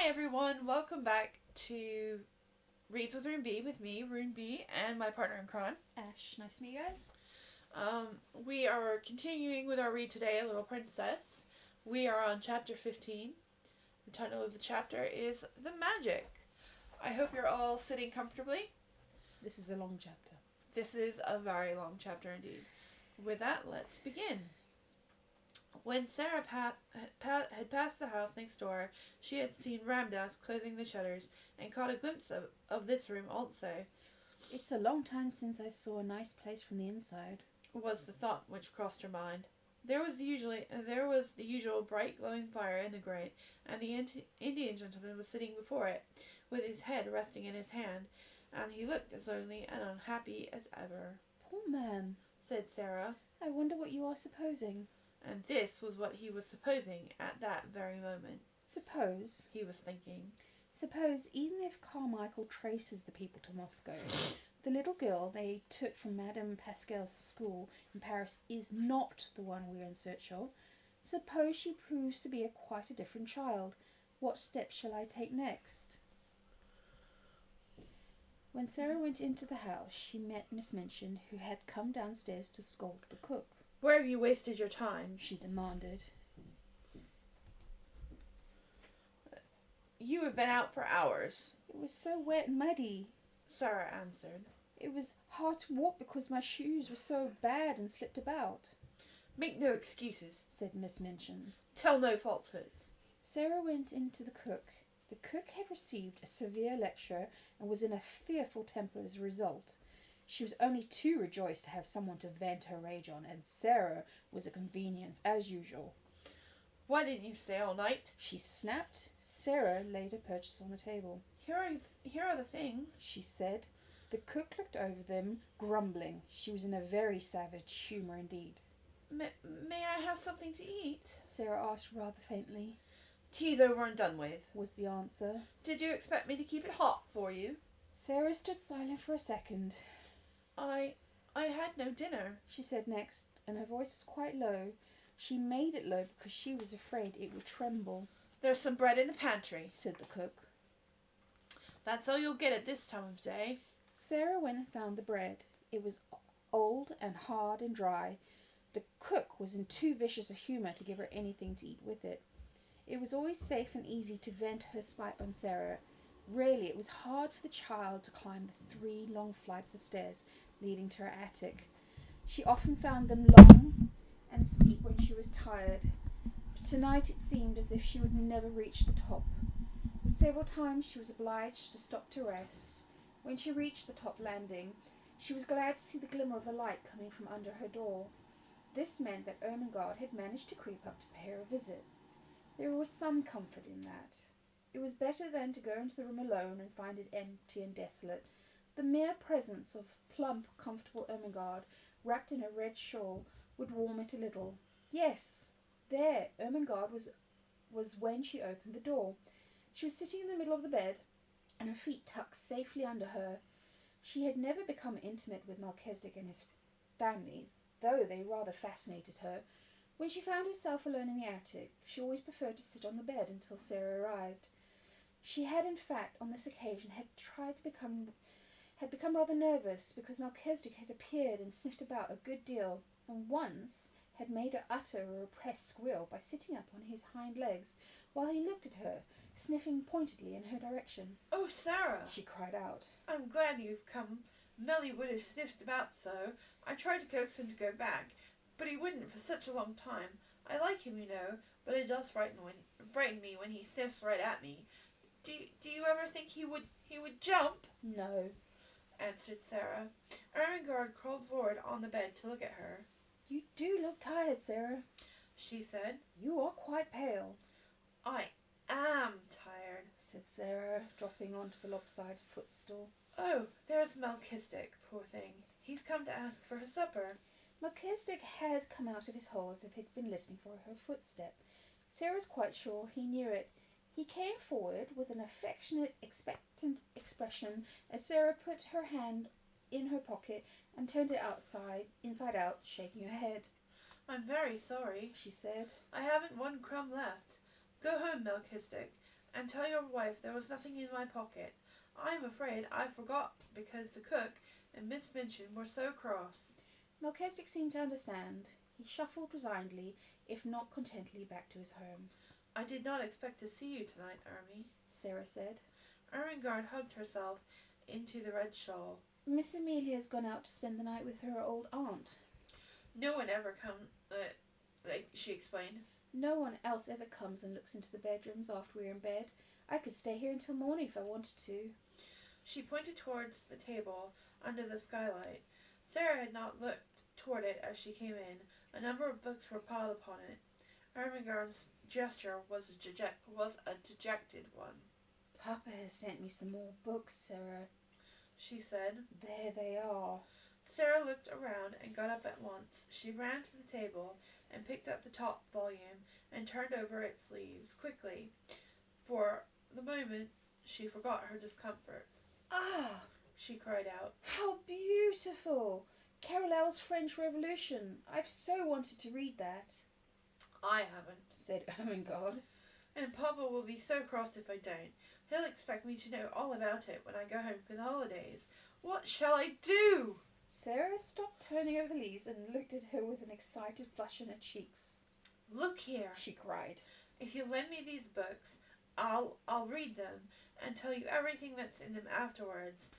everyone, welcome back to Reads with Rune B with me, Rune B, and my partner in crime, Ash. Nice to meet you guys. We are continuing with our read today, Little Princess. We are on chapter 15. The title of the chapter is The Magic. I hope you're all sitting comfortably. This is a long chapter. This is a very long chapter indeed. With that, let's begin. When Sarah had passed the house next door, she had seen Ramdas closing the shutters and caught a glimpse of this room also. It's a long time since I saw a nice place from the inside, Was the thought which crossed her mind. There was the usual bright glowing fire in the grate, and the Indian gentleman was sitting before it, with his head resting in his hand, and he looked as lonely and unhappy as ever. Poor man, said Sarah. I wonder what you are supposing. And this was what he was supposing at that very moment. Suppose, he was thinking. Suppose even if Carmichael traces the people to Moscow, the little girl they took from Madame Pascal's school in Paris is not the one we're in search of. Suppose she proves to be quite a different child. What steps shall I take next? When Sarah went into the house, she met Miss Minchin, who had come downstairs to scold the cook. Where have you wasted your time? She demanded. You have been out for hours. It was so wet and muddy, Sarah answered. It was hard to walk because my shoes were so bad and slipped about. Make no excuses, said Miss Minchin. Tell no falsehoods. Sarah went in to the cook. The cook had received a severe lecture and was in a fearful temper as a result. She was only too rejoiced to have someone to vent her rage on, and Sarah was a convenience as usual. Why didn't you stay all night? She snapped. Sarah laid her purchase on the table. Here are the things, she said. The cook looked over them, grumbling. She was in a very savage humour indeed. May I have something to eat? Sarah asked rather faintly. Tea's over and done with, was the answer. Did you expect me to keep it hot for you? Sarah stood silent for a second. I had no dinner, she said next, and her voice was quite low. She made it low because she was afraid it would tremble. There's some bread in the pantry, said the cook. That's all you'll get at this time of day. Sarah went and found the bread. It was old and hard and dry. The cook was in too vicious a humour to give her anything to eat with it. It was always safe and easy to vent her spite on Sarah. Really, it was hard for the child to climb the 3 long flights of stairs leading to her attic. She often found them long and steep when she was tired. But tonight it seemed as if she would never reach the top. Several times she was obliged to stop to rest. When she reached the top landing, she was glad to see the glimmer of a light coming from under her door. This meant that Ermengarde had managed to creep up to pay her a visit. There was some comfort in that. It was better than to go into the room alone and find it empty and desolate. The mere presence of plump, comfortable Ermengarde, wrapped in a red shawl, would warm it a little. Yes, there Ermengarde was when she opened the door. She was sitting in the middle of the bed, and her feet tucked safely under her. She had never become intimate with Melchizedek and his family, though they rather fascinated her. When she found herself alone in the attic, she always preferred to sit on the bed until Sarah arrived. She had, in fact, on this occasion, had become rather nervous because Melchizedek had appeared and sniffed about a good deal, and once had made her utter a repressed squeal by sitting up on his hind legs while he looked at her, sniffing pointedly in her direction. Oh, Sarah, she cried out. I'm glad you've come. Melly would have sniffed about so. I tried to coax him to go back, but he wouldn't for such a long time. I like him, you know, but it does frighten me when he sniffs right at me. Do you ever think he would jump? No, answered Sarah. Ermengarde crawled forward on the bed to look at her. You do look tired, Sarah, she said. You are quite pale. I am tired, said Sarah, dropping onto the lopsided footstool. Oh, there's Melchizedek, poor thing. He's come to ask for her supper. Melchizedek had come out of his hole as if he'd been listening for her footstep. Sarah was quite sure he knew it. He came forward with an affectionate, expectant expression as Sarah put her hand in her pocket and turned it inside out, shaking her head. I'm very sorry, she said. I haven't one crumb left. Go home, Melchizedek. and tell your wife there was nothing in my pocket. I'm afraid I forgot because the cook and Miss Minchin were so cross." Melchizedek seemed to understand. He shuffled resignedly, if not contentedly, back to his home. "I did not expect to see you tonight, Ermy," Sarah said. Ermengarde hugged herself into the red shawl. Miss Amelia's gone out to spend the night with her old aunt. "No one ever comes," she explained. No one else ever comes and looks into the bedrooms after we're in bed. I could stay here until morning if I wanted to. She pointed towards the table under the skylight. Sarah had not looked toward it as she came in. A number of books were piled upon it. Ermengarde's gesture was a dejected one. Papa has sent me some more books, Sarah, she said. There they are. Sarah looked around and got up at once. She ran to the table and picked up the top volume and turned over its leaves quickly. For the moment, she forgot her discomforts. Ah! She cried out. How beautiful! Carlyle's French Revolution. I've so wanted to read that. I haven't, said Ermengarde. And Papa will be so cross if I don't. He'll expect me to know all about it when I go home for the holidays. What shall I do? Sarah stopped turning over the leaves and looked at her with an excited flush on her cheeks. Look here, she cried. If you lend me these books, I'll read them and tell you everything that's in them afterwards.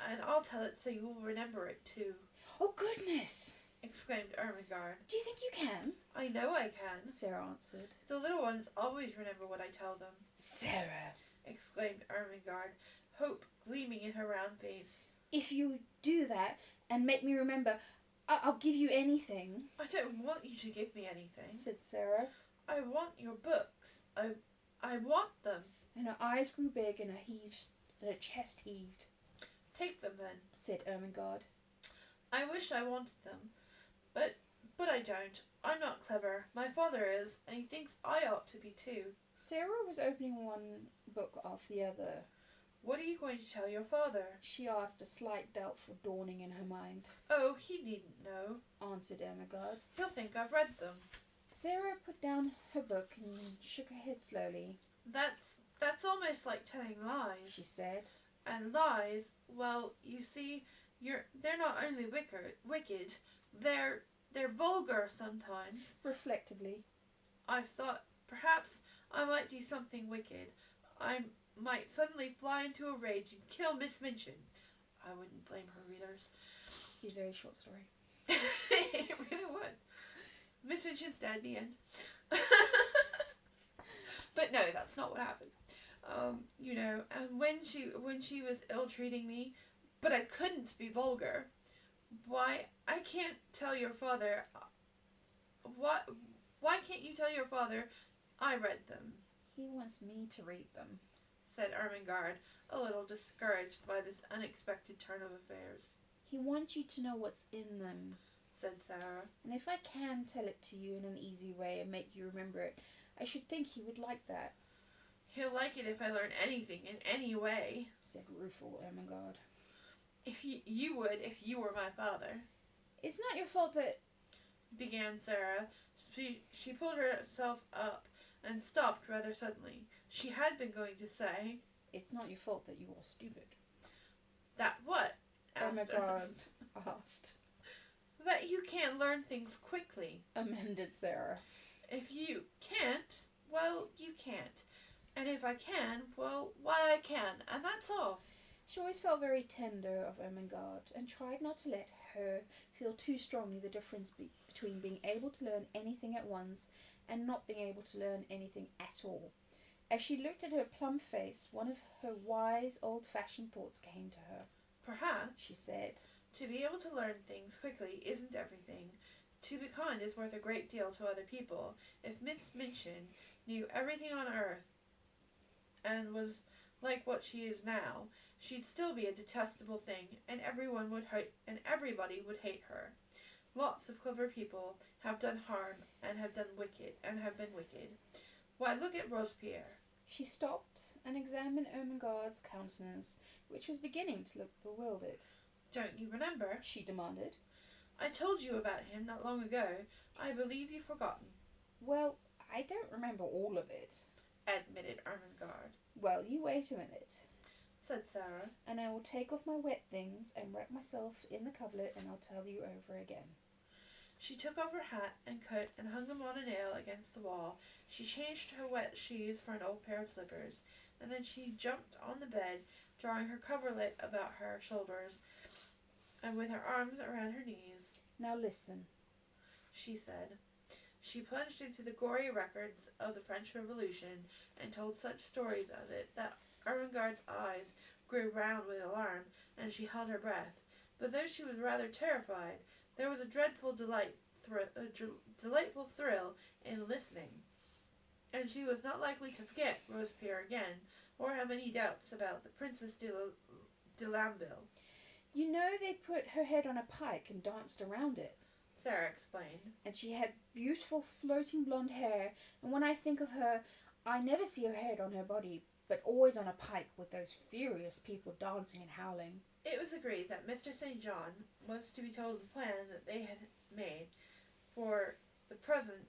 And I'll tell it so you will remember it too. Oh, goodness! exclaimed Ermengarde. Do you think you can? I know I can, Sarah answered. The little ones always remember what I tell them. Sarah! exclaimed Ermengarde, hope gleaming in her round face. If you do that and make me remember, I'll give you anything. I don't want you to give me anything, said Sarah. I want your books. I want them. And her eyes grew big and her chest heaved. Take them then, said Ermengarde. I wish I wanted them, but I don't. I'm not clever. My father is, and he thinks I ought to be too. Sarah was opening one book after the other. What are you going to tell your father? She asked, a slight doubtful dawning in her mind. Oh, he needn't know, answered Ermengarde. He'll think I've read them. Sarah put down her book and shook her head slowly. That's almost like telling lies, she said. And lies, well, you see, they're not only wicked, they're vulgar sometimes. Reflectively. I've thought perhaps I might do something wicked. I might suddenly fly into a rage and kill Miss Minchin. I wouldn't blame her readers. It's a very short story. It really would. Miss Minchin's dead at the end. But no, that's not what happened. And when she was ill-treating me, but I couldn't be vulgar. Why, I can't tell your father. Why can't you tell your father I read them? He wants me to read them, said Ermengarde, a little discouraged by this unexpected turn of affairs. He wants you to know what's in them, said Sarah. And if I can tell it to you in an easy way and make you remember it, I should think he would like that. He'll like it if I learn anything in any way, said rueful Ermengarde. If you would if you were my father. It's not your fault that... began Sarah. She pulled herself up and stopped rather suddenly. She had been going to say... It's not your fault that you are stupid. That what? Ermengarde asked. That you can't learn things quickly, amended Sarah. If you can't, well, you can't. And if I can, well, why I can, and that's all. She always felt very tender of Ermengarde and tried not to let her feel too strongly the difference between being able to learn anything at once and not being able to learn anything at all. As she looked at her plump face, one of her wise, old-fashioned thoughts came to her. Perhaps, she said, to be able to learn things quickly isn't everything. To be kind is worth a great deal to other people. If Miss Minchin knew everything on earth and was like what she is now, she'd still be a detestable thing, and everybody would hate her. Lots of clever people have done harm and have been wicked. Why, look at Robespierre. She stopped and examined Ermengarde's countenance, which was beginning to look bewildered. Don't you remember? She demanded. I told you about him not long ago. I believe you've forgotten. Well, I don't remember all of it. admitted Ermengarde. Well, you wait a minute, said Sarah. and I will take off my wet things and wrap myself in the coverlet, and I'll tell you over again. She took off her hat and coat and hung them on a nail against the wall. She changed her wet shoes for an old pair of slippers, and then she jumped on the bed, drawing her coverlet about her shoulders and with her arms around her knees. Now listen, she said. She plunged into the gory records of the French Revolution and told such stories of it that Ermengarde's eyes grew round with alarm, and she held her breath. But though she was rather terrified, there was a dreadful delightful thrill in listening, and she was not likely to forget Robespierre again, or have any doubts about the Princess de Lamville. You know they put her head on a pike and danced around it, Sarah explained. And she had beautiful floating blonde hair, and when I think of her, I never see her head on her body, but always on a pike with those furious people dancing and howling. It was agreed that Mr. St. John was to be told the plan that they had made for the present,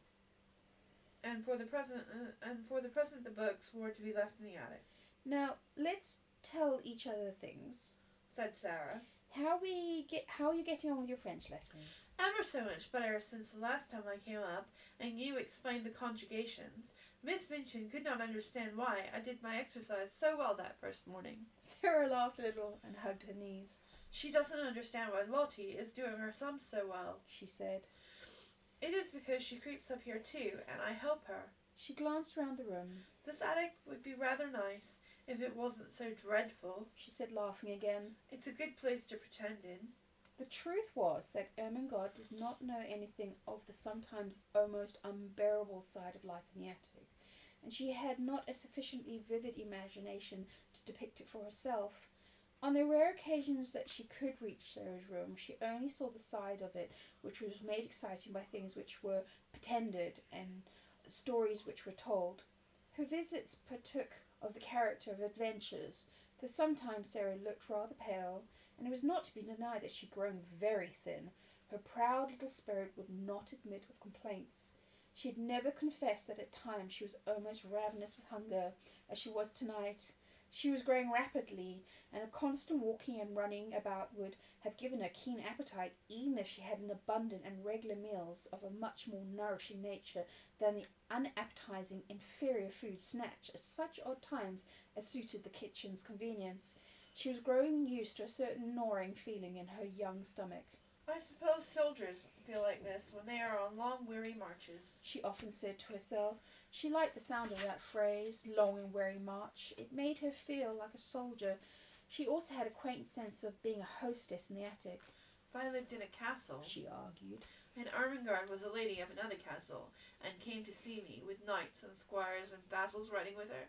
and for the present the books were to be left in the attic. Now let's tell each other things, said Sarah. How are you getting on with your French lessons? Ever so much better since the last time I came up and you explained the conjugations. Miss Minchin could not understand why I did my exercise so well that first morning. Sarah laughed a little and hugged her knees. She doesn't understand why Lottie is doing her sums so well, she said. It is because she creeps up here too, and I help her. She glanced round the room. This attic would be rather nice if it wasn't so dreadful, she said, laughing again. It's a good place to pretend in. The truth was that Ermengarde did not know anything of the sometimes almost unbearable side of life in the attic, and she had not a sufficiently vivid imagination to depict it for herself. On the rare occasions that she could reach Sarah's room, she only saw the side of it which was made exciting by things which were pretended and stories which were told. Her visits partook of the character of adventures, though sometimes Sarah looked rather pale, and it was not to be denied that she had grown very thin. Her proud little spirit would not admit of complaints. She had never confessed that at times she was almost ravenous with hunger, as she was tonight. She was growing rapidly, and a constant walking and running about would have given her keen appetite, even if she had an abundant and regular meals of a much more nourishing nature than the unappetizing inferior food snatched at such odd times as suited the kitchen's convenience. She was growing used to a certain gnawing feeling in her young stomach. I suppose soldiers feel like this when they are on long, weary marches, she often said to herself. She liked the sound of that phrase, long and weary march. It made her feel like a soldier. She also had a quaint sense of being a hostess in the attic. If I lived in a castle, she argued, and Ermengarde was a lady of another castle, and came to see me, with knights and squires and vassals riding with her,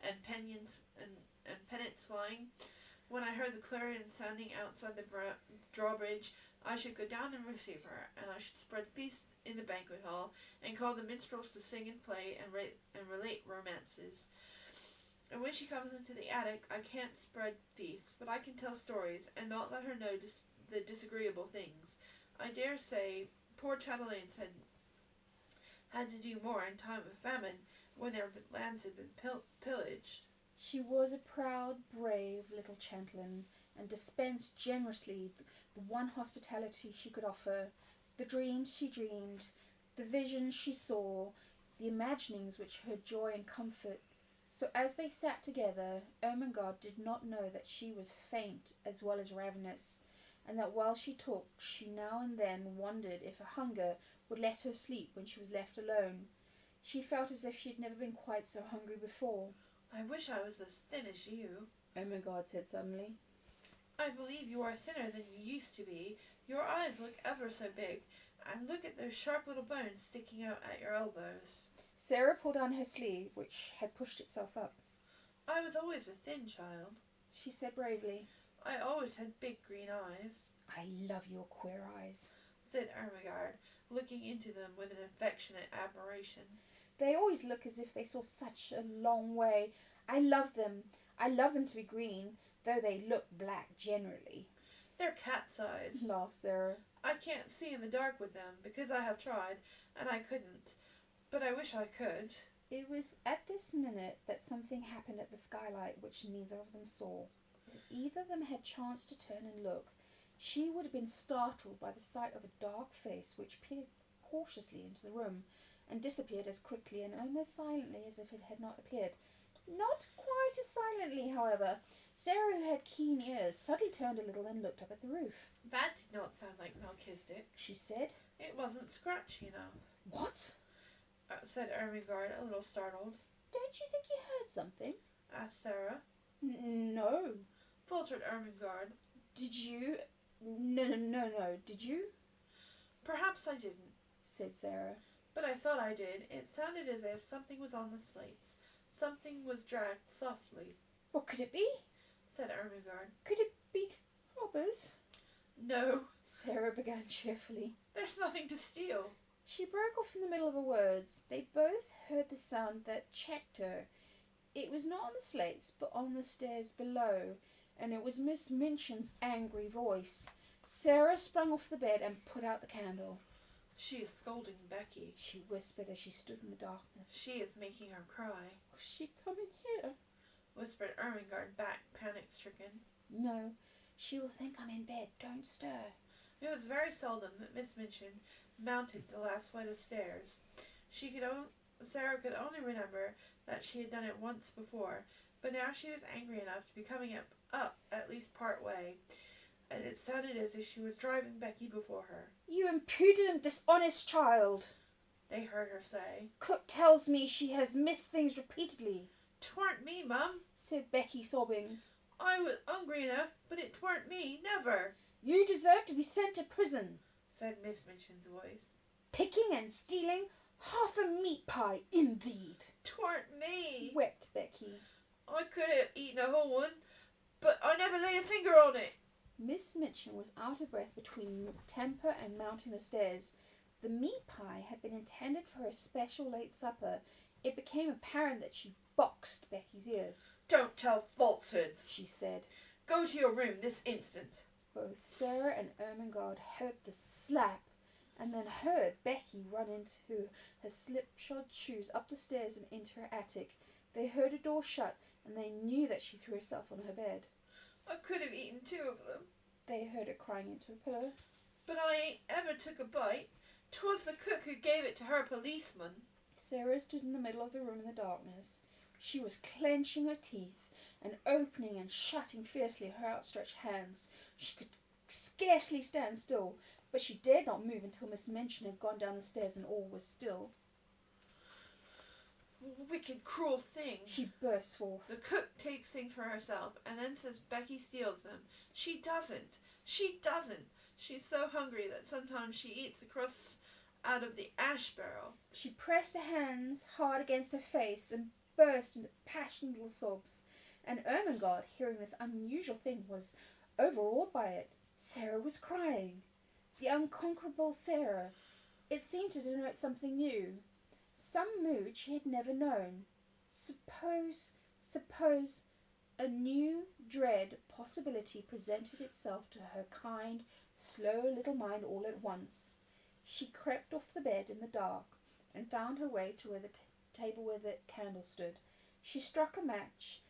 and pennons and pennants flying, when I heard the clarion sounding outside the drawbridge, I should go down and receive her, and I should spread feast in the banquet hall, and call the minstrels to sing and play and relate romances. And when she comes into the attic, I can't spread feasts, but I can tell stories, and not let her know the disagreeable things. I dare say poor chatelaines had to do more in time of famine, when their lands had been pillaged. She was a proud, brave little chatelaine, and dispensed generously the one hospitality she could offer, the dreams she dreamed, the visions she saw, the imaginings which her joy and comfort. So as they sat together, Ermengarde did not know that she was faint as well as ravenous, and that while she talked, she now and then wondered if her hunger would let her sleep when she was left alone. She felt as if she had never been quite so hungry before. I wish I was as thin as you, Ermengarde said suddenly. I believe you are thinner than you used to be. Your eyes look ever so big, and look at those sharp little bones sticking out at your elbows. Sarah pulled down her sleeve, which had pushed itself up. I was always a thin child, she said bravely. I always had big green eyes. I love your queer eyes, said Ermengarde, looking into them with an affectionate admiration. They always look as if they saw such a long way. I love them. I love them to be green, though they look black generally. They're cat's eyes, laughed Sarah. I can't see in the dark with them, because I have tried, and I couldn't. But I wish I could. It was at this minute that something happened at the skylight which neither of them saw. If either of them had chanced to turn and look, she would have been startled by the sight of a dark face which peered cautiously into the room and disappeared as quickly and almost silently as if it had not appeared. Not quite as silently, however. Sarah, who had keen ears, suddenly turned a little and looked up at the roof. That did not sound like Melchizedek, she said. It wasn't scratchy enough, What? Said Ermengarde, a little startled. Don't you think you heard something? Asked Sarah. No. Faltered Ermengarde. Did you? No. Did you? Perhaps I didn't, said Sarah. but I thought I did. It sounded as if something was on the slates. Something was dragged softly. What could it be? Said Ermengarde. Could it be robbers? No, Sarah began cheerfully. there's nothing to steal. She broke off in the middle of her words. They both heard the sound that checked her. It was not on the slates, but on the stairs below, and it was Miss Minchin's angry voice. Sarah sprang off the bed and put out the candle. She is scolding Becky. She whispered as she stood in the darkness. She is making her cry. Will she come in here? Whispered Ermengarde back, panic-stricken. No, she will think I'm in bed. Don't stir. It was very seldom that Miss Minchin mounted the last flight of stairs. Sarah could only remember that she had done it once before, but now she was angry enough to be coming up at least part way, and it sounded as if she was driving Becky before her. You impudent, dishonest child, they heard her say. Cook tells me she has missed things repeatedly. 'Twarn't me, Mum, said Becky, sobbing. I was hungry enough, but it 'twarn't me, never, You deserve to be sent to prison. said Miss Minchin's voice. Picking and stealing half a meat pie, indeed, 'Twarn't me. wept Becky. I could have eaten a whole one, but I never laid a finger on it. Miss Minchin was out of breath between temper and mounting the stairs. The meat pie had been intended for her special late supper. It became apparent that she boxed Becky's ears. Don't tell falsehoods, She said. Go to your room this instant. Both Sarah and Ermengarde heard the slap and then heard Becky run into her slipshod shoes up the stairs and into her attic. They heard a door shut and they knew that she threw herself on her bed. I could have eaten 2 of them, They heard her crying into a pillow. but I ain't ever took a bite. 'Twas the cook who gave it to her policeman. Sarah stood in the middle of the room in the darkness. She was clenching her teeth and opening and shutting fiercely her outstretched hands. She could scarcely stand still, but she dared not move until Miss Minchin had gone down the stairs and all was still. Wicked, cruel thing. She burst forth. The cook takes things for herself and then says Becky steals them. She doesn't. She doesn't. She's so hungry that sometimes she eats the crusts out of the ash barrel. She pressed her hands hard against her face and burst into passionate little sobs. And Ermengarde, hearing this unusual thing, was overawed by it. Sarah was crying. The unconquerable Sarah. It seemed to denote something new. Some mood she had never known. Suppose a new dread possibility presented itself to her kind, slow little mind all at once. She crept off the bed in the dark and found her way to where the table where the candle stood. She struck a match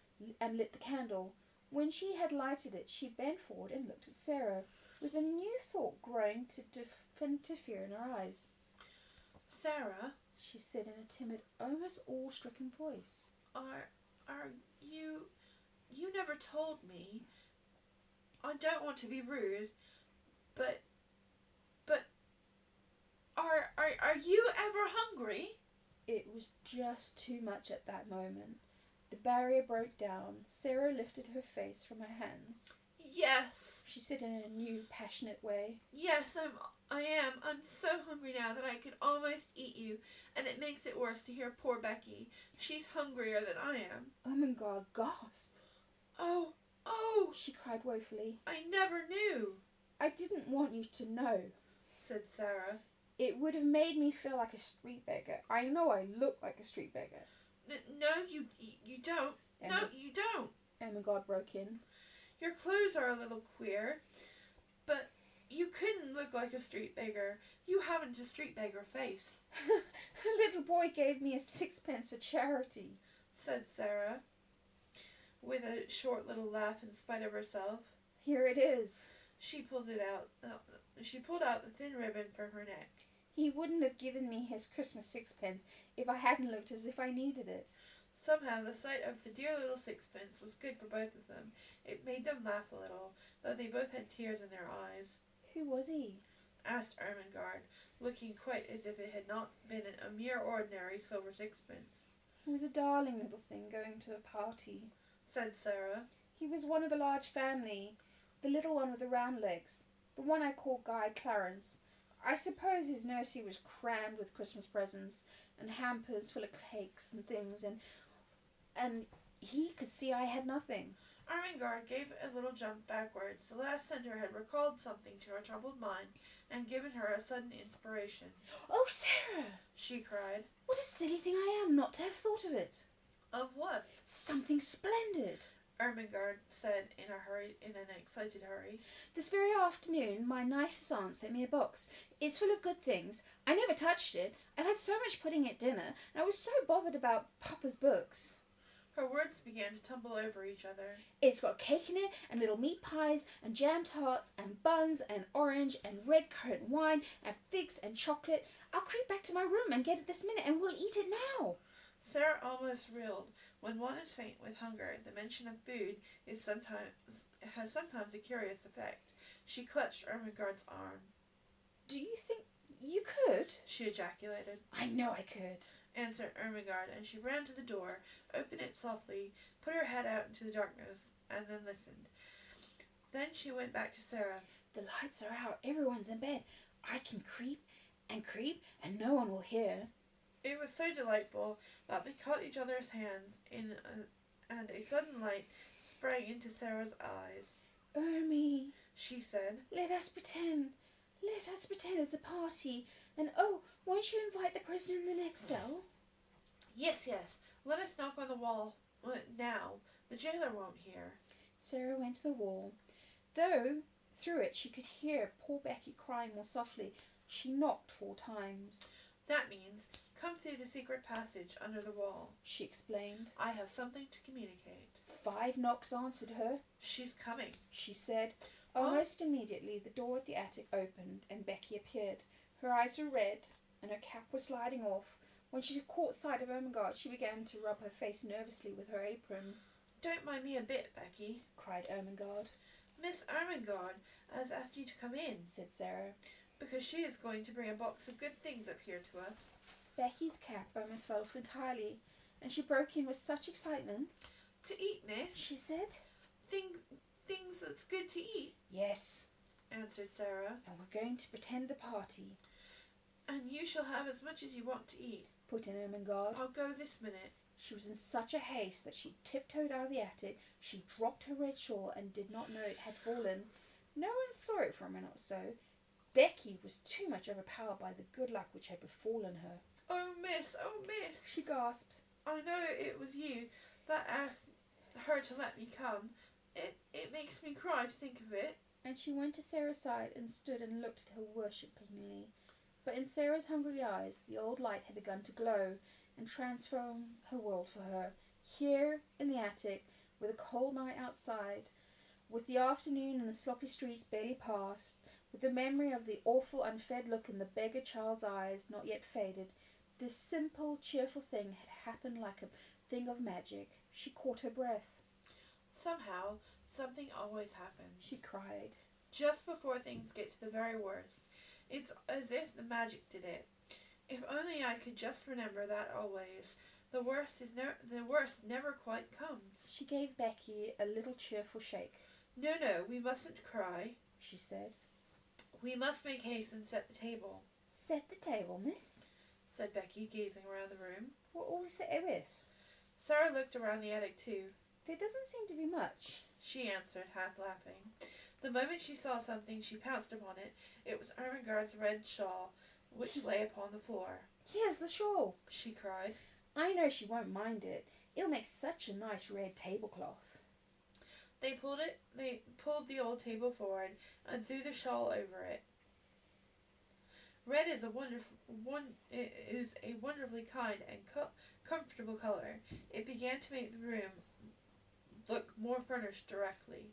and lit the candle. When she had lighted it, she bent forward and looked at Sarah, with a new thought growing to fear in her eyes. Sarah, She said in a timid, almost awe-stricken voice. are you... You never told me. I don't want to be rude, but... Are you ever hungry? It was just too much at that moment. The barrier broke down. Sarah lifted her face from her hands. Yes. She said in a new, passionate way. Yes, I am. I'm so hungry now that I could almost eat you, and it makes it worse to hear poor Becky. She's hungrier than I am. Ermengarde gasped. Oh, She cried woefully. I never knew, I didn't want you to know. said Sarah. It would have made me feel like a street beggar. I know I look like a street beggar. No, you don't. No, you don't. Ermengarde broke in. Your clothes are a little queer, but You couldn't look like a street beggar. You haven't a street beggar face, A little boy gave me a sixpence for charity. said Sarah, with a short little laugh in spite of herself. Here it is. She pulled it out. She pulled out the thin ribbon from her neck. He wouldn't have given me his Christmas sixpence if I hadn't looked as if I needed it. Somehow the sight of the dear little sixpence was good for both of them. It made them laugh a little, though they both had tears in their eyes. Who was he? Asked Ermengarde, looking quite as if it had not been a mere ordinary silver sixpence. He was a darling little thing going to a party, said Sarah. He was one of the large family, the little one with the round legs, the one I call Guy Clarence. I suppose his nursery was crammed with Christmas presents and hampers full of cakes and things, and he could see I had nothing. Ermengarde gave a little jump backwards. The last sentence had recalled something to her troubled mind and given her a sudden inspiration. Oh, Sarah! She cried. What a silly thing I am not to have thought of it. Of what? Something splendid. Ermengarde said in an excited hurry. This very afternoon my nicest aunt sent me a box. It's full of good things. I never touched it. I've had so much pudding at dinner, and I was so bothered about Papa's books. Her words began to tumble over each other. It's got cake in it, and little meat pies, and jam tarts, and buns, and orange, and red currant wine, and figs, and chocolate. I'll creep back to my room and get it this minute, and we'll eat it now. Sarah almost reeled. When one is faint with hunger, the mention of food has sometimes a curious effect. She clutched Ermengarde's arm. Do you think you could? She ejaculated. I know I could, answered Ermengarde, and she ran to the door, opened it softly, put her head out into the darkness, and then listened. Then she went back to Sarah. The lights are out. Everyone's in bed. I can creep, and no one will hear. It was so delightful that they caught each other's hands, and a sudden light sprang into Sarah's eyes. Ermie, she said. Let us pretend it's a party. And oh, won't you invite the prisoner in the next cell? Yes. Let us knock on the wall now. The jailer won't hear. Sarah went to the wall. Though through it she could hear poor Becky crying more softly, she knocked 4 times. That means, come through the secret passage under the wall, she explained. I have something to communicate. 5 knocks answered her. She's coming, she said. Almost immediately the door at the attic opened and Becky appeared. Her eyes were red and her cap was sliding off. When she caught sight of Ermengarde, she began to rub her face nervously with her apron. Don't mind me a bit, Becky, cried Ermengarde. Miss Ermengarde has asked you to come in, said Sarah, because she is going to bring a box of good things up here to us. Becky's cap almost fell off entirely, and she broke in with such excitement. To eat, miss? she said. Things that's good to eat? Yes, answered Sarah. And we're going to pretend the party. And you shall have as much as you want to eat, put in Ermengarde. I'll go this minute. She was in such a haste that she tiptoed out of the attic. She dropped her red shawl and did not know it had fallen. No one saw it for a minute or so. Becky was too much overpowered by the good luck which had befallen her. Oh, miss, she gasped. I know it was you that asked her to let me come. It makes me cry to think of it. And she went to Sarah's side and stood and looked at her worshippingly. But in Sarah's hungry eyes the old light had begun to glow and transform her world for her. Here in the attic, with a cold night outside, with the afternoon and the sloppy streets barely past, with the memory of the awful unfed look in the beggar child's eyes not yet faded, this simple, cheerful thing had happened like a thing of magic. She caught her breath. Somehow, something always happens, she cried. Just before things get to the very worst. It's as if the magic did it. If only I could just remember that always. The worst never quite comes. She gave Becky a little cheerful shake. No, we mustn't cry, she said. We must make haste and set the table. Set the table, miss, said Becky, gazing around the room. What will we set it with? Sarah looked around the attic too. There doesn't seem to be much, she answered, half laughing. The moment she saw something, she pounced upon it. It was Ermengarde's red shawl, which lay upon the floor. Here's the shawl, she cried. I know she won't mind it. It'll make such a nice red tablecloth. They pulled the old table forward and threw the shawl over it. Red is a wonderfully kind and comfortable color. It began to make the room look more furnished directly.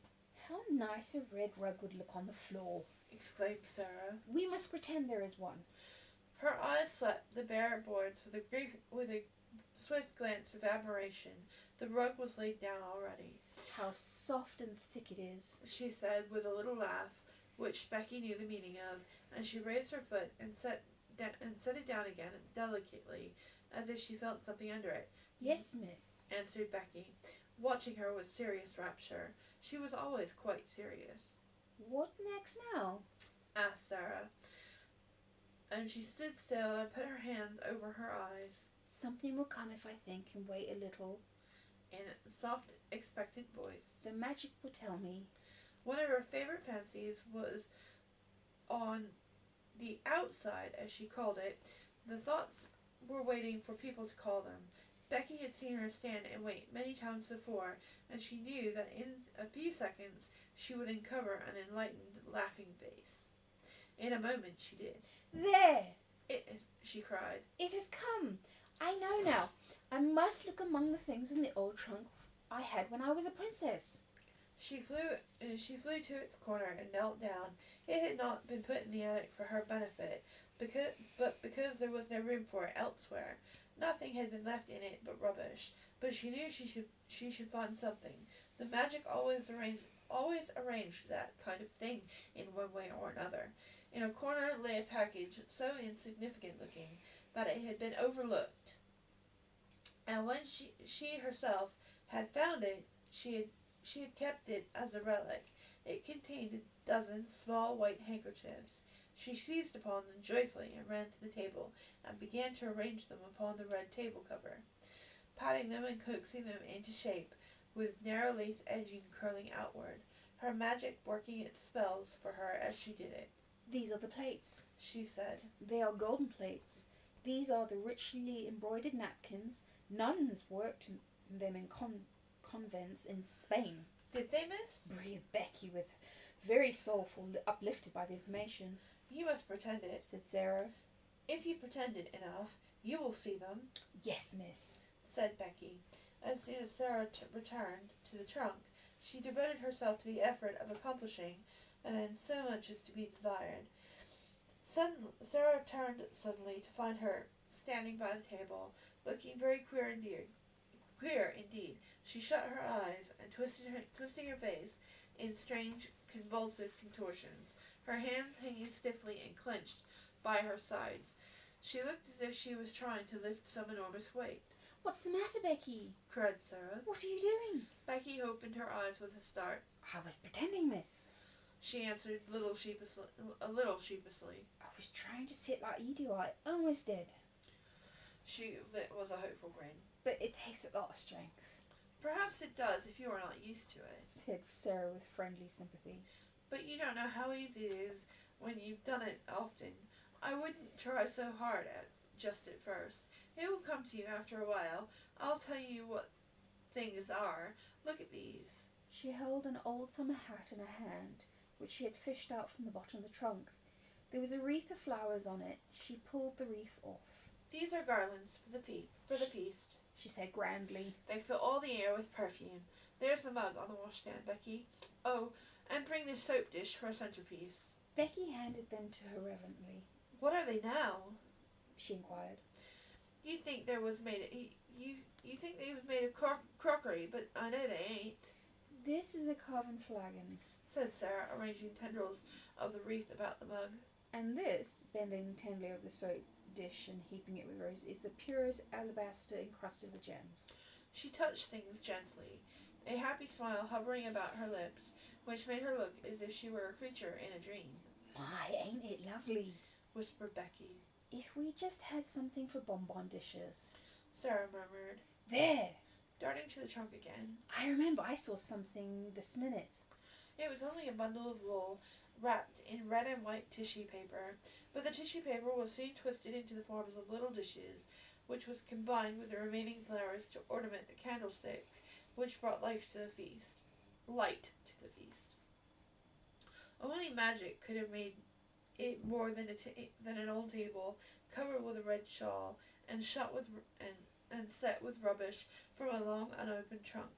How nice a red rug would look on the floor, exclaimed Sarah. We must pretend there is one. Her eyes swept the bare boards with a swift glance of admiration. The rug was laid down already. How soft and thick it is, she said with a little laugh, which Becky knew the meaning of, and she raised her foot and set it down again delicately, as if she felt something under it. Yes, miss, answered Becky, watching her with serious rapture. She was always quite serious. What next now? asked Sarah, and she stood still and put her hands over her eyes. Something will come if I think and wait a little, in a soft, expectant voice. The magic will tell me. One of her favorite fancies was on the outside, as she called it. The thoughts were waiting for people to call them. Becky had seen her stand and wait many times before, and she knew that in a few seconds she would uncover an enlightened, laughing face. In a moment she did. There! She cried. It has come! I know now. I must look among the things in the old trunk I had when I was a princess. She flew to its corner and knelt down. It had not been put in the attic for her benefit, because there was no room for it elsewhere. Nothing had been left in it but rubbish. But she knew she should find something. The magic always arranged that kind of thing in one way or another. In a corner lay a package so insignificant looking that it had been overlooked. And when she herself had found it, she had kept it as a relic. It contained a dozen small white handkerchiefs. She seized upon them joyfully and ran to the table and began to arrange them upon the red table cover, patting them and coaxing them into shape, with narrow lace edging curling outward, her magic working its spells for her as she did it. These are the plates, she said. They are golden plates. These are the richly embroidered napkins. Nuns worked them in convents in Spain. Did they, miss? Breathed Becky, with very soulful, uplifted by the information. You must pretend it, said Sarah. If you pretend it enough, you will see them. Yes, miss, said Becky. As soon as Sarah returned to the trunk, she devoted herself to the effort of accomplishing, and in so much as to be desired. Sarah turned suddenly to find her standing by the table, looking very queer indeed. She shut her eyes and twisting her face in strange, convulsive contortions, her hands hanging stiffly and clenched by her sides. She looked as if she was trying to lift some enormous weight. What's the matter, Becky? cried Sarah. What are you doing? Becky opened her eyes with a start. I was pretending, miss, she answered a little sheepishly. I was trying to sit like you do. I almost did. That was a hopeful grin. But it takes a lot of strength. Perhaps it does if you are not used to it, said Sarah with friendly sympathy. But you don't know how easy it is when you've done it often. I wouldn't try so hard at first. It will come to you after a while. I'll tell you what things are. Look at these. She held an old summer hat in her hand, which she had fished out from the bottom of the trunk. There was a wreath of flowers on it. She pulled the wreath off. These are garlands for the feast, she said grandly. They fill all the air with perfume. There's the mug on the washstand, Becky. Oh, and bring the soap dish for a centerpiece. Becky handed them to her reverently. What are they now? She inquired. You think they was made of crockery, but I know they ain't. This is a carven flagon, said Sarah, arranging tendrils of the wreath about the mug. And this, bending tenderly over the soap dish and heaping it with roses, is the purest alabaster encrusted with gems. She touched things gently, a happy smile hovering about her lips, which made her look as if she were a creature in a dream. My, ain't it lovely? Whispered Becky. If we just had something for bonbon dishes, Sarah murmured. There! Darting to the trunk again. I remember I saw something this minute. It was only a bundle of wool, wrapped in red and white tissue paper, but the tissue paper was soon twisted into the forms of little dishes, which was combined with the remaining flowers to ornament the candlestick, which brought life to the feast. light to the feast. Only magic could have made it more than an old table covered with a red shawl and shut with and set with rubbish from a long unopened trunk.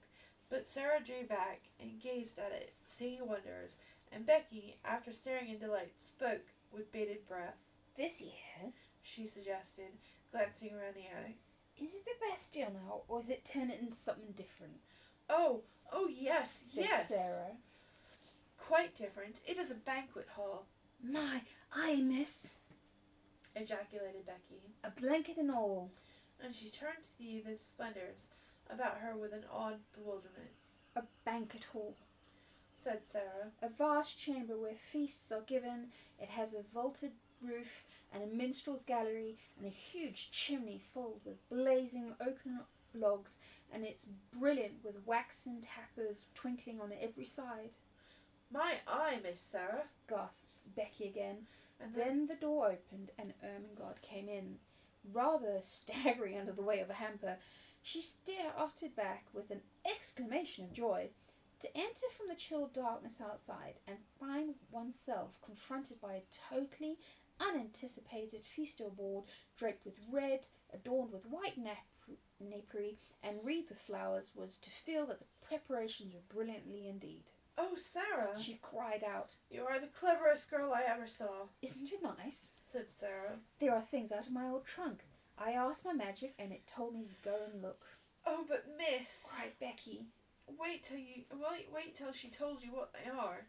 But Sarah drew back and gazed at it, seeing wonders, and Becky, after staring in delight, spoke with bated breath. "This here," she suggested, glancing around the attic. "Is it the Bastille now, or is it turning into something different?" Oh, yes, said yes. Sarah. "Quite different. It is a banquet hall," "My, aye, miss," ejaculated Becky, "a blanket and all." and she turned to view the splendors about her with an odd bewilderment. "A banquet hall," said Sarah. "a vast chamber where feasts are given. It has a vaulted roof and a minstrel's gallery and a huge chimney filled with blazing oaken logs, and it's brilliant with waxen tapers twinkling on every side." "My eye, Miss Sarah," gasps Becky again. and Then the door opened and Ermengarde came in, rather staggering under the weight of a hamper. She started back with an exclamation of joy to enter from the chill darkness outside and find oneself confronted by a totally unanticipated feastal board draped with red, adorned with white napery, and wreathed with flowers, was to feel that the preparations were brilliantly indeed. "Oh, Sarah," She cried out. "you are the cleverest girl I ever saw," "Isn't it nice? said Sarah. There are things out of my old trunk. I asked my magic and it told me to go and look." "Oh, but Miss," cried Becky. wait till she told you what they are.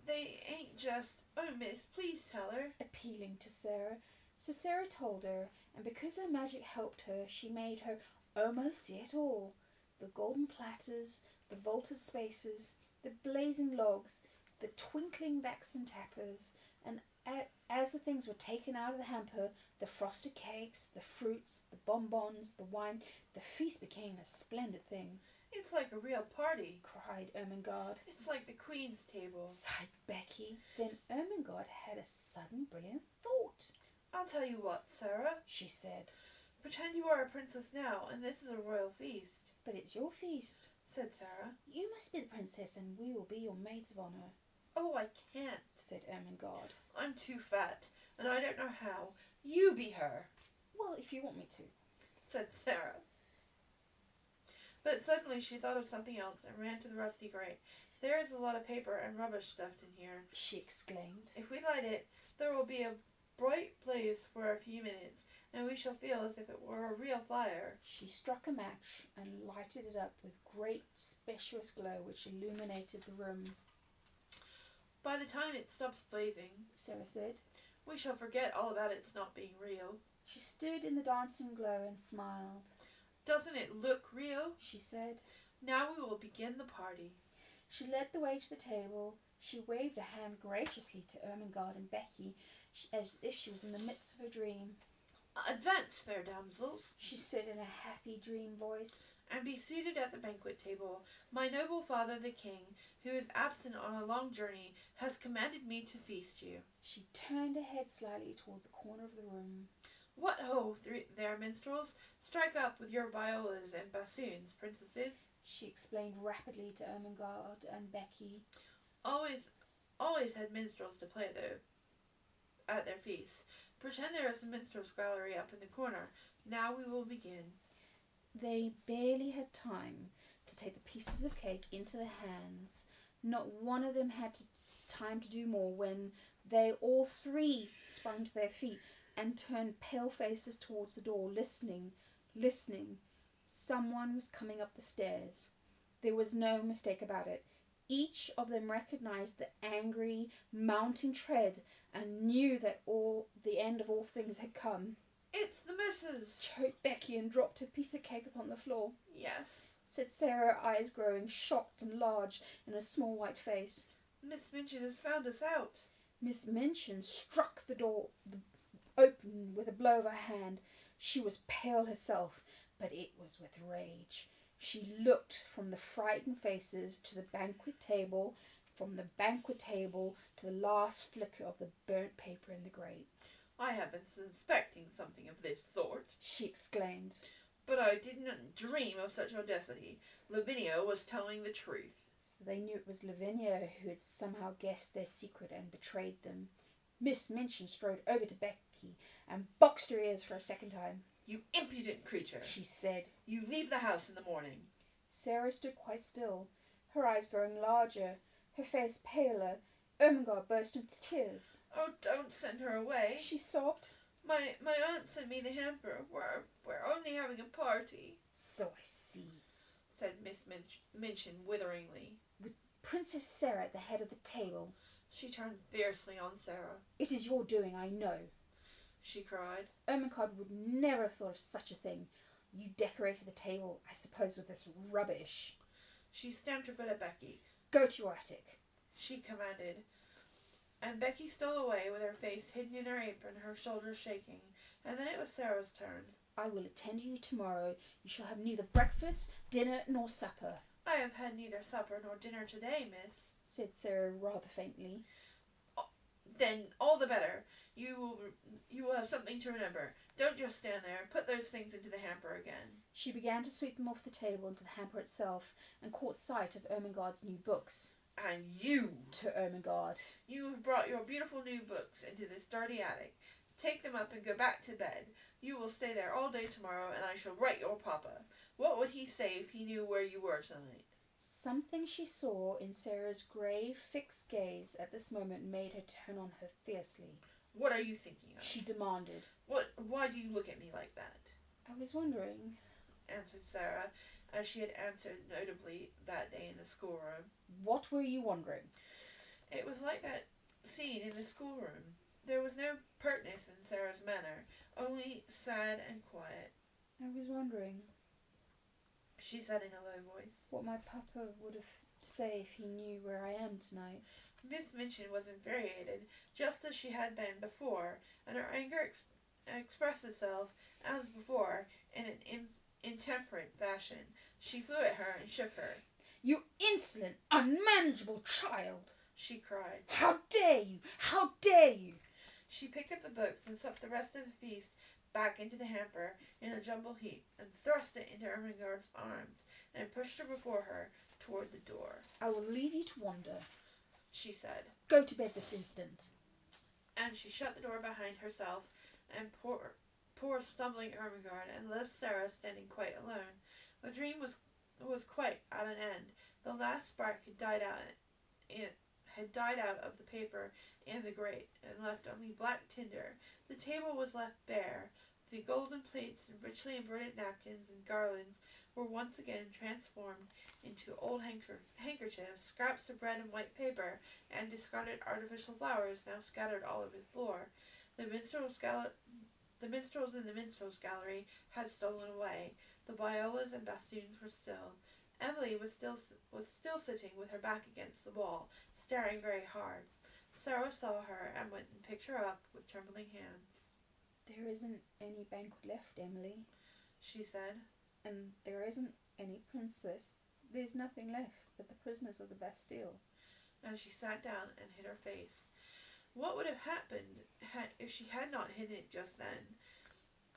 They ain't just... Oh, Miss, please tell her," appealing to Sarah. So Sarah told her, and because her magic helped her, she made her almost see it all. The golden platters, the vaulted spaces, the blazing logs, the twinkling waxen tapers, and as the things were taken out of the hamper, the frosted cakes, the fruits, the bonbons, the wine, the feast became a splendid thing. "It's like a real party," cried Ermengarde. "It's like the Queen's table," sighed Becky. Then Ermengarde had a sudden brilliant thought. "I'll tell you what, Sarah," she said. "pretend you are a princess now, and this is a royal feast," "But it's your feast," said Sarah. "You must be the princess and we will be your maids of honour," "Oh, I can't," said Ermengarde. "I'm too fat, and I don't know how. You be her," "Well, if you want me to," said Sarah. But suddenly she thought of something else and ran to the rusty grate. "There is a lot of paper and rubbish stuffed in here," she exclaimed. "If we light it, there will be a bright blaze for a few minutes, and we shall feel as if it were a real fire." She struck a match and lighted it up with great specious glow which illuminated the room. "By the time it stops blazing," Sarah said. "we shall forget all about its not being real." She stood in the dancing glow and smiled. "Doesn't it look real?" she said. "Now we will begin the party." She led the way to the table. She waved a hand graciously to Ermengarde and Becky, as if she was in the midst of a dream. "Advance, fair damsels," she said in a happy dream voice, "and be seated at the banquet table. My noble father the king, who is absent on a long journey, has commanded me to feast you." She turned her head slightly toward the corner of the room. "What ho, there, minstrels! Strike up with your violas and bassoons, princesses," she explained rapidly to Ermengarde and Becky. Always had minstrels to play at their feasts. Pretend there is a minstrel's gallery up in the corner. Now we will begin." They barely had time to take the pieces of cake into their hands. Not one of them had time to do more when they all three sprung to their feet and turned pale faces towards the door, listening. Someone was coming up the stairs. There was no mistake about it. Each of them recognized the angry, mounting tread and knew that the end of all things had come. "It's the missus!" choked Becky and dropped her piece of cake upon the floor. "Yes," said Sarah, her eyes growing shocked and large in her small white face. "Miss Minchin has found us out." Miss Minchin struck the door open with a blow of her hand. She was pale herself, but it was with rage. She looked from the frightened faces to the banquet table, from the banquet table to the last flicker of the burnt paper in the grate. "I have been suspecting something of this sort," she exclaimed. "but I didn't dream of such audacity. Lavinia was telling the truth," So they knew it was Lavinia who had somehow guessed their secret and betrayed them. Miss Minchin strode over to Becky and boxed her ears for a second time. "You impudent creature," she said. "You leave the house in the morning." Sarah stood quite still, her eyes growing larger, her face paler. Ermengarde burst into tears. "Oh, don't send her away," she sobbed. My aunt sent me the hamper. We're only having a party." "So I see," said Miss Minchin witheringly. With Princess Sarah at the head of the table. She turned fiercely on Sarah. "It is your doing, I know," she cried. "Ermengarde would never have thought of such a thing. You decorated the table, I suppose, with this rubbish." She stamped her foot at Becky. "Go to your attic," she commanded. And Becky stole away with her face hidden in her apron, her shoulders shaking. And then it was Sarah's turn. "I will attend to you tomorrow. You shall have neither breakfast, dinner, nor supper." "I have had neither supper nor dinner today, miss," said Sarah rather faintly. "Then all the better. You will have something to remember. Don't just stand there. Put those things into the hamper again." She began to sweep them off the table into the hamper itself, and caught sight of Ermengarde's new books. "And you," to Ermengarde, "you have brought your beautiful new books into this dirty attic. Take them up and go back to bed. You will stay there all day tomorrow, and I shall write your papa. What would he say if he knew where you were tonight?" Something she saw in Sarah's grave, fixed gaze at this moment made her turn on her fiercely. "What are you thinking of?" she demanded. Why do you look at me like that?" "I was wondering," answered Sarah, as she had answered notably that day in the schoolroom. "What were you wondering?" It was like that scene in the schoolroom. There was no pertness in Sarah's manner, only sad and quiet. "I was wondering," she said in a low voice, "what my papa would say if he knew where I am tonight." Miss Minchin was infuriated, just as she had been before, and her anger expressed itself, as before, in an intemperate fashion. She flew at her and shook her. "You insolent, unmanageable child!" she cried. "How dare you! How dare you!" She picked up the books and swept the rest of the feast back into the hamper in a jumbled heap, and thrust it into Ermengarde's arms, and pushed her before her toward the door. "I will leave you to wander," she said. "Go to bed this instant." And she shut the door behind herself, and poor stumbling Ermengarde, and left Sarah standing quite alone. The dream was quite at an end. The last spark had died out of the paper and the grate, and left only black tinder. The table was left bare. The golden plates and richly embroidered napkins and garlands were once again transformed into old handkerchiefs, scraps of red and white paper, and discarded artificial flowers now scattered all over the floor. The minstrels in the minstrels' gallery had stolen away. The violas and bassoons were still. Emily was still sitting with her back against the wall, staring very hard. Sarah saw her and went and picked her up with trembling hands. "There isn't any banquet left, Emily," she said. "And there isn't any princess. There's nothing left but the prisoners of the Bastille." And she sat down and hid her face. What would have happened if she had not hidden it just then?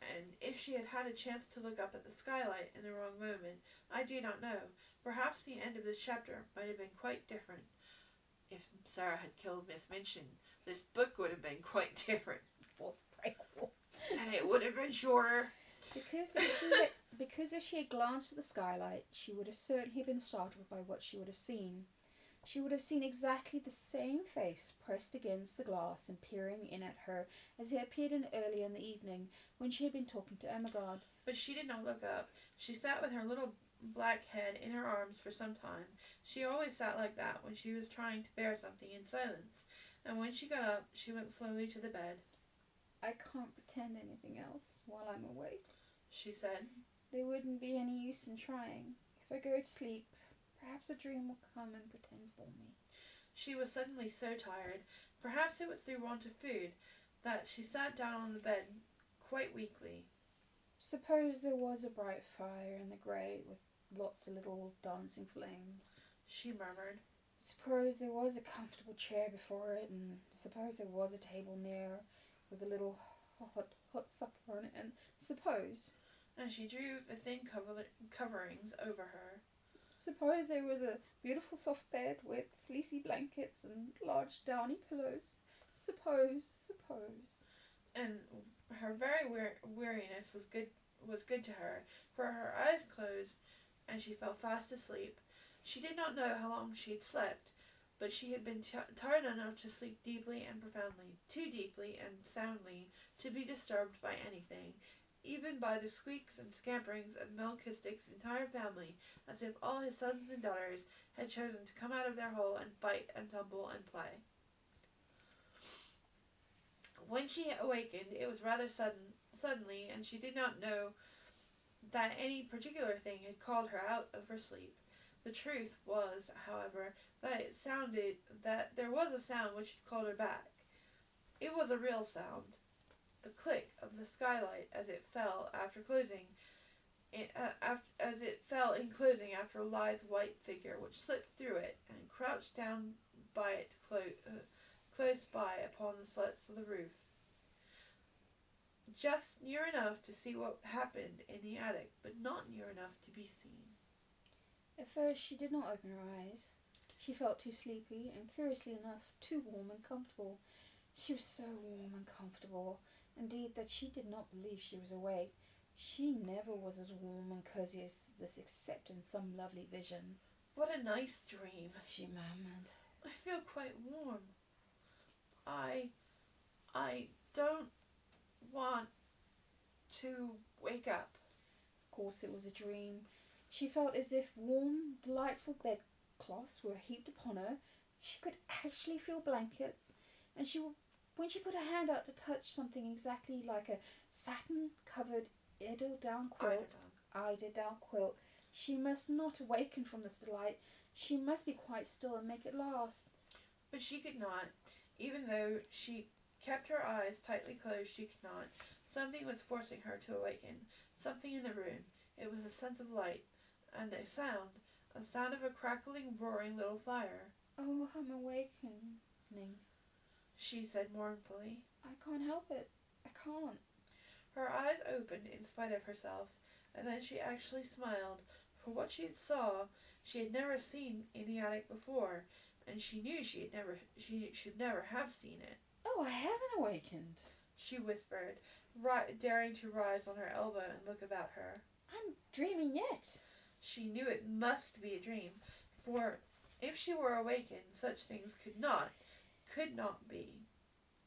And if she had had a chance to look up at the skylight in the wrong moment, I do not know. Perhaps the end of this chapter might have been quite different. If Sarah had killed Miss Minchin, this book would have been quite different. False prequel. And it would have been shorter. Because if she had glanced at the skylight, she would have certainly been startled by what she would have seen. She would have seen exactly the same face pressed against the glass and peering in at her as it had peered in earlier in the evening when she had been talking to Ermengarde. But she did not look up. She sat with her little black head in her arms for some time. She always sat like that when she was trying to bear something in silence, and when she got up, she went slowly to the bed. "I can't pretend anything else while I'm awake," she said. "There wouldn't be any use in trying. If I go to sleep, perhaps a dream will come and pretend for me." She was suddenly so tired, perhaps it was through want of food, that she sat down on the bed quite weakly. "Suppose there was a bright fire in the grate with lots of little dancing flames," she murmured. "Suppose there was a comfortable chair before it, and suppose there was a table near with a little hot supper on it, and suppose..." And she drew the thin coverings over her. Suppose there was a beautiful soft bed with fleecy blankets and large downy pillows. Suppose. And her very weariness was good to her, for her eyes closed, and she fell fast asleep. She did not know how long she had slept, but she had been tired enough to sleep deeply and profoundly, too deeply and soundly to be disturbed by anything, even by the squeaks and scamperings of Melchizedek's entire family, as if all his sons and daughters had chosen to come out of their hole and fight and tumble and play. When she awakened, it was rather suddenly, and she did not know that any particular thing had called her out of her sleep. The truth was, however, that there was a sound which had called her back. It was a real sound, the click of the skylight as it fell after closing. As it fell in closing after a lithe white figure which slipped through it and crouched down by it close by upon the slats of the roof, just near enough to see what happened in the attic, but not near enough to be seen. At first she did not open her eyes. She felt too sleepy and, curiously enough, too warm and comfortable. She was so warm and comfortable, indeed, that she did not believe she was awake. She never was as warm and cosy as this except in some lovely vision. What a nice dream, she murmured. I feel quite warm. I don't want to wake up. Of course it was a dream. She felt as if warm, delightful bedcloths were heaped upon her. She could actually feel blankets, and when she put her hand out to touch something exactly like a satin-covered eiderdown quilt, she must not awaken from this delight. She must be quite still and make it last. But she could not. Even though she kept her eyes tightly closed, she could not. Something was forcing her to awaken. Something in the room. It was a sense of light, and a sound of a crackling, roaring little fire. Oh, I'm awakening, she said mournfully. I can't help it. I can't. Her eyes opened in spite of herself, and then she actually smiled, for what she saw she had never seen in the attic before, and she knew she should never have seen it. Oh, I haven't awakened, she whispered, daring to rise on her elbow and look about her. I'm dreaming yet. She knew it must be a dream, for if she were awakened, such things could not be.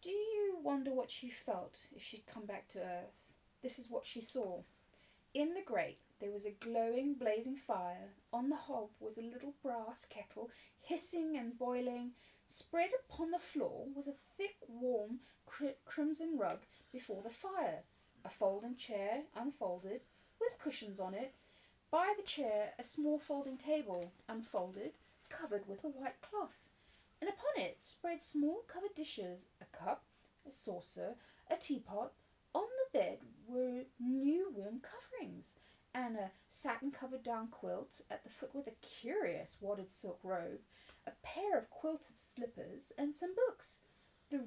Do you wonder what she felt if she'd come back to earth? This is what she saw. In the grate there was a glowing, blazing fire. On the hob was a little brass kettle, hissing and boiling. Spread upon the floor was a thick, warm, crimson rug before the fire. A folding chair, unfolded, with cushions on it. By the chair a small folding table, unfolded, covered with a white cloth, and upon it spread small covered dishes, a cup, a saucer, a teapot. On the bed were new warm coverings, and a satin-covered down quilt at the foot with a curious wadded silk robe, a pair of quilted slippers, and some books. The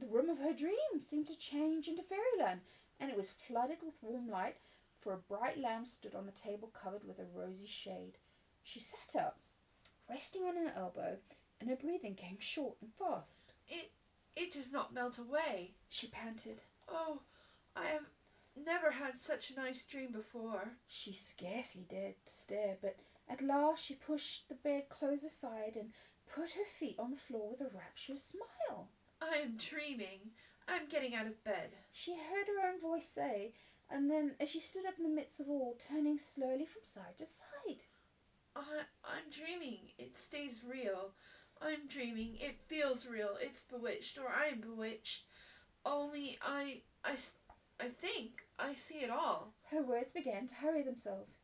room of her dream seemed to change into fairyland, and it was flooded with warm light, for a bright lamp stood on the table covered with a rosy shade. She sat up, resting on an elbow, and her breathing came short and fast. It does not melt away, she panted. Oh, I have never had such a nice dream before. She scarcely dared to stare, but at last she pushed the bedclothes aside and put her feet on the floor with a rapturous smile. I am dreaming. I am getting out of bed, she heard her own voice say, and then, as she stood up in the midst of all, turning slowly from side to side. I'm dreaming. It stays real. I'm dreaming. It feels real. It's bewitched, or I am bewitched. Only I think I see it all. Her words began to hurry themselves.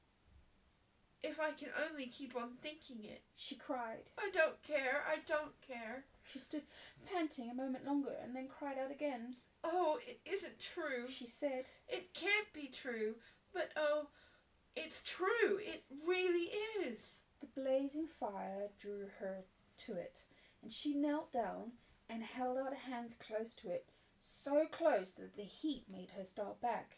If I can only keep on thinking it, she cried. I don't care. I don't care. She stood panting a moment longer and then cried out again. Oh, it isn't true, she said. It can't be true, but oh, it's true. It really is. The blazing fire drew her to it, and she knelt down and held out her hands close to it, so close that the heat made her start back.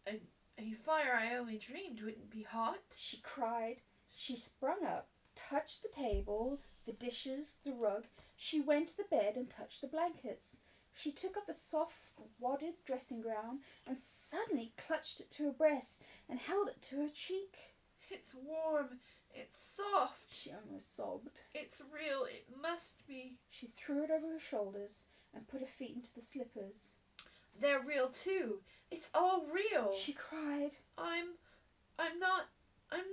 A fire I only dreamed wouldn't be hot, she cried. She sprung up, touched the table, the dishes, the rug. She went to the bed and touched the blankets. She took up the soft, wadded dressing gown and suddenly clutched it to her breast and held it to her cheek. It's warm. It's soft. She almost sobbed. It's real. It must be. She threw it over her shoulders and put her feet into the slippers. They're real too. It's all real. She cried. I'm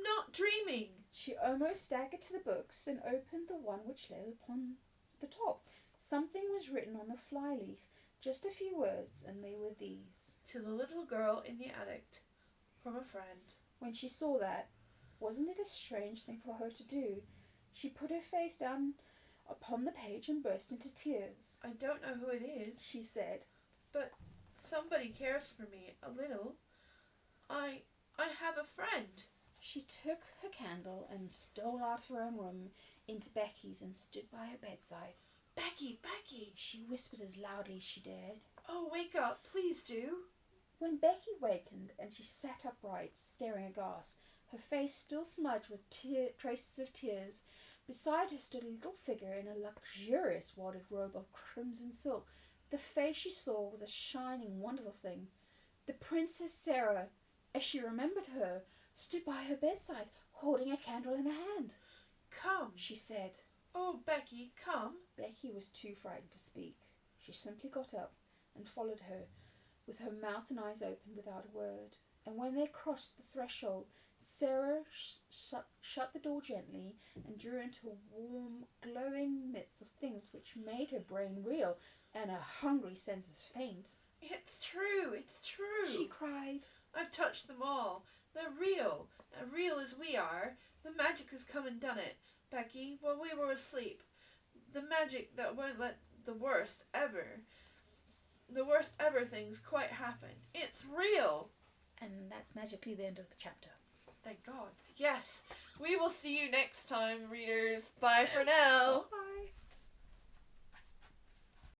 not dreaming. She almost staggered to the books and opened the one which lay upon the top. Something was written on the flyleaf, just a few words, and they were these. To the little girl in the attic, from a friend. When she saw that, wasn't it a strange thing for her to do? She put her face down upon the page and burst into tears. I don't know who it is, She said. but somebody cares for me a little. I have a friend. She took her candle and stole out of her own room into Becky's and stood by her bedside. Becky, She whispered as loudly as she dared. oh, wake up, please do. When Becky wakened and she sat upright, staring aghast, her face still smudged with traces of tears, beside her stood a little figure in a luxurious wadded robe of crimson silk. The face she saw was a shining, wonderful thing. The Princess Sarah, as she remembered her, stood by her bedside, holding a candle in her hand. Come, She said. oh, Becky, come. Becky was too frightened to speak. She simply got up and followed her, with her mouth and eyes open without a word. And when they crossed the threshold, Sarah shut the door gently and drew into a warm, glowing midst of things which made her brain reel and her hungry senses faint. It's true, She cried. I've touched them all. They're real as we are. The magic has come and done it, Becky, while we were asleep. The magic that won't let the worst ever things quite happen. It's real. And that's magically the end of the chapter. Thank God. Yes. We will see you next time, readers. Bye for now. Bye.